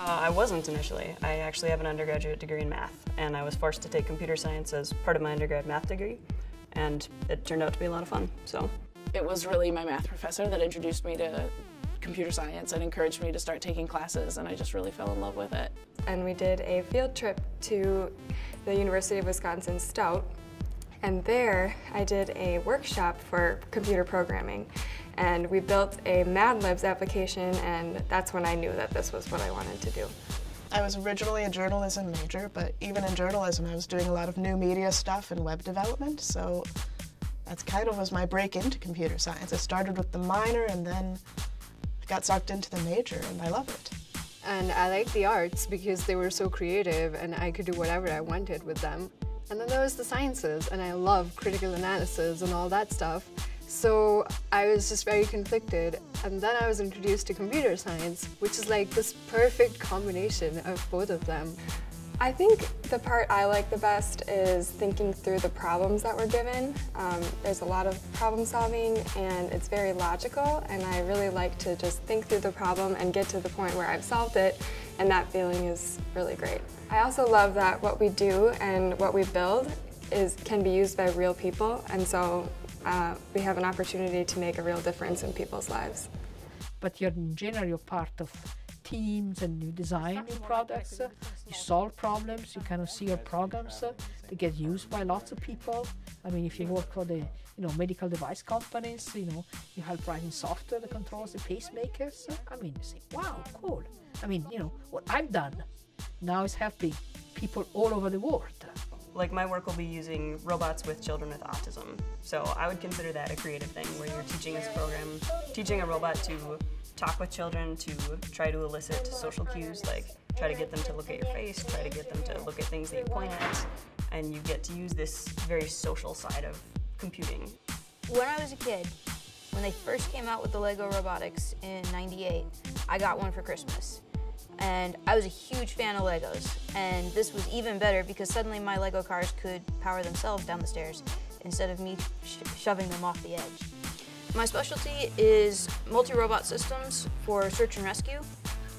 I wasn't initially. I actually have an undergraduate degree in math, and I was forced to take computer science as part of my undergrad math degree, and it turned out to be a lot of fun, so. It was really my math professor that introduced me to computer science and encouraged me to start taking classes, and I just really fell in love with it. And we did a field trip to the University of Wisconsin Stout, and there I did a workshop for computer programming. And we built a Mad Libs application, and that's when I knew that this was what I wanted to do. I was originally a journalism major, but even in journalism I was doing a lot of new media stuff and web development, so that's kind of was my break into computer science. I started with the minor and then I got sucked into the major, and I love it. And I liked the arts because they were so creative and I could do whatever I wanted with them. And then there was the sciences, and I love critical analysis and all that stuff. So I was just very conflicted, and then I was introduced to computer science, which is like this perfect combination of both of them. I think the part I like the best is thinking through the problems that we're given. There's a lot of problem solving, and it's very logical, and I really like to just think through the problem and get to the point where I've solved it, and that feeling is really great. I also love that what we do and what we build can be used by real people, and so we have an opportunity to make a real difference in people's lives. But you're in general, you're part of teams and you design new products, you solve problems, you kind of see your programs that get used by lots of people. I mean, if you work for the medical device companies, you help writing software that controls the pacemakers. I mean, you say, wow, cool. I mean, what I've done now is helping people all over the world. Like, my work will be using robots with children with autism. So I would consider that a creative thing, where you're teaching this program, teaching a robot to talk with children, to try to elicit social cues, like try to get them to look at your face, try to get them to look at things that you point at, and you get to use this very social side of computing. When I was a kid, when they first came out with the Lego robotics in '98, I got one for Christmas. And I was a huge fan of Legos, and this was even better because suddenly my Lego cars could power themselves down the stairs instead of me shoving them off the edge. My specialty is multi-robot systems for search and rescue,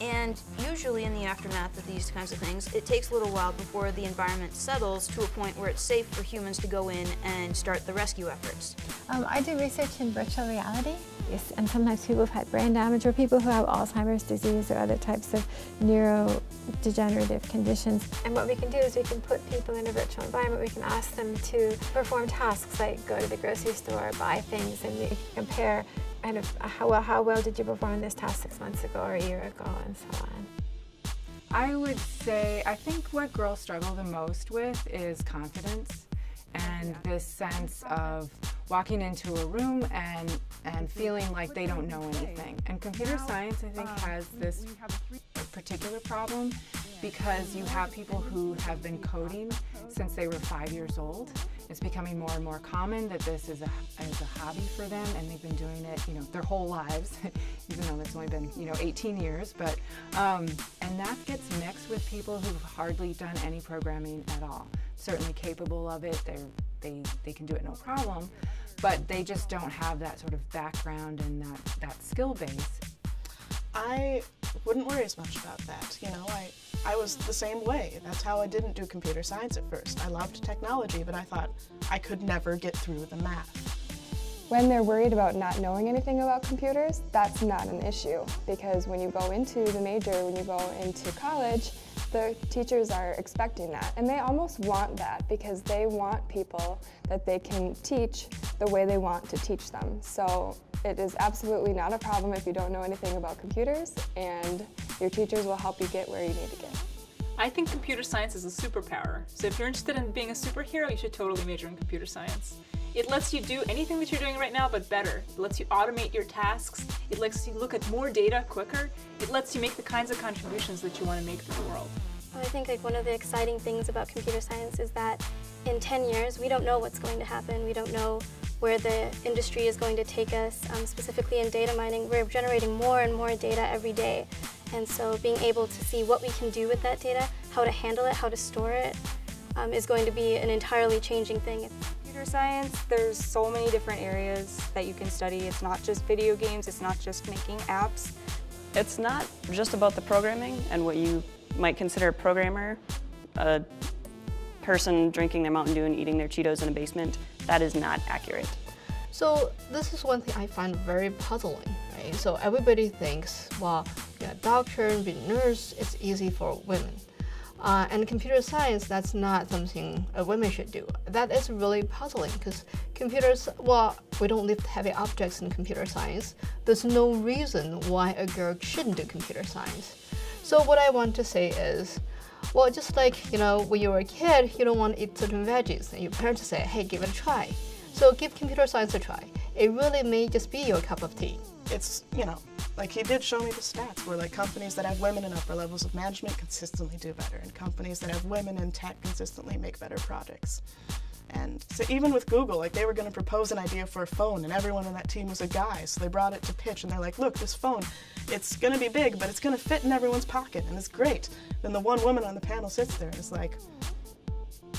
and usually in the aftermath of these kinds of things, it takes a little while before the environment settles to a point where it's safe for humans to go in and start the rescue efforts. I do research in virtual reality. Yes, and sometimes people who've had brain damage or people who have Alzheimer's disease or other types of neurodegenerative conditions. And what we can do is we can put people in a virtual environment. We can ask them to perform tasks like go to the grocery store, buy things, and we can compare kind of how well did you perform this task 6 months ago or a year ago, and so on. I would say, I think what girls struggle the most with is confidence and this sense of walking into a room and feeling like they don't know anything. And computer science, I think, has this particular problem because you have people who have been coding since they were 5 years old. It's becoming more and more common that this is a hobby for them, and they've been doing it, their whole lives, even though it's only been, 18 years. But and that gets mixed with people who've hardly done any programming at all. Certainly capable of it, they can do it no problem, but they just don't have that sort of background and that skill base. I wouldn't worry as much about that. I was the same way. That's how I didn't do computer science at first. I loved technology, but I thought I could never get through the math. When they're worried about not knowing anything about computers, that's not an issue, because when you go into the major, when you go into college, the teachers are expecting that, and they almost want that because they want people that they can teach the way they want to teach them. So it is absolutely not a problem if you don't know anything about computers, and your teachers will help you get where you need to get. I think computer science is a superpower, so if you're interested in being a superhero, you should totally major in computer science. It lets you do anything that you're doing right now, but better. It lets you automate your tasks. It lets you look at more data quicker. It lets you make the kinds of contributions that you want to make to the world. Well, I think one of the exciting things about computer science is that in 10 years, we don't know what's going to happen. We don't know where the industry is going to take us. Specifically in data mining, we're generating more and more data every day. And so being able to see what we can do with that data, how to handle it, how to store it, is going to be an entirely changing thing. Computer science, there's so many different areas that you can study. It's not just video games, it's not just making apps. It's not just about the programming and what you might consider a programmer, a person drinking their Mountain Dew and eating their Cheetos in a basement. That is not accurate. So this is one thing I find very puzzling, right? So everybody thinks, well, being a doctor and being a nurse, it's easy for women. And computer science, that's not something a woman should do. That is really puzzling because computers, well, we don't lift heavy objects in computer science. There's no reason why a girl shouldn't do computer science. So what I want to say is, well, just like, you know, when you were a kid, you don't want to eat certain veggies, and your parents say, hey, give it a try. So give computer science a try. It really may just be your cup of tea. It's, you know, like he did show me the stats where like companies that have women in upper levels of management consistently do better, and companies that have women in tech consistently make better products. And so even with Google, like they were going to propose an idea for a phone, and everyone in that team was a guy, so they brought it to pitch, and they're like, look, this phone, it's going to be big, but it's going to fit in everyone's pocket, and it's great. Then the one woman on the panel sits there and is like,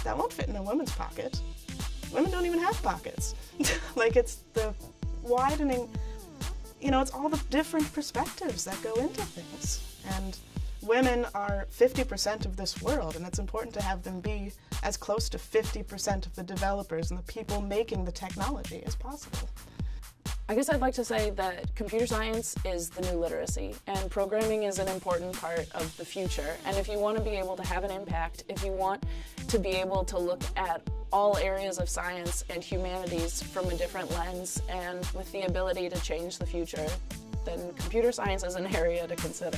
that won't fit in a woman's pocket. Women don't even have pockets. Like it's the widening, you know, it's all the different perspectives that go into things. And women are 50% of this world, and it's important to have them be as close to 50% of the developers and the people making the technology as possible. I guess I'd like to say that computer science is the new literacy, and programming is an important part of the future. And if you want to be able to have an impact, if you want to be able to look at all areas of science and humanities from a different lens and with the ability to change the future, then computer science is an area to consider.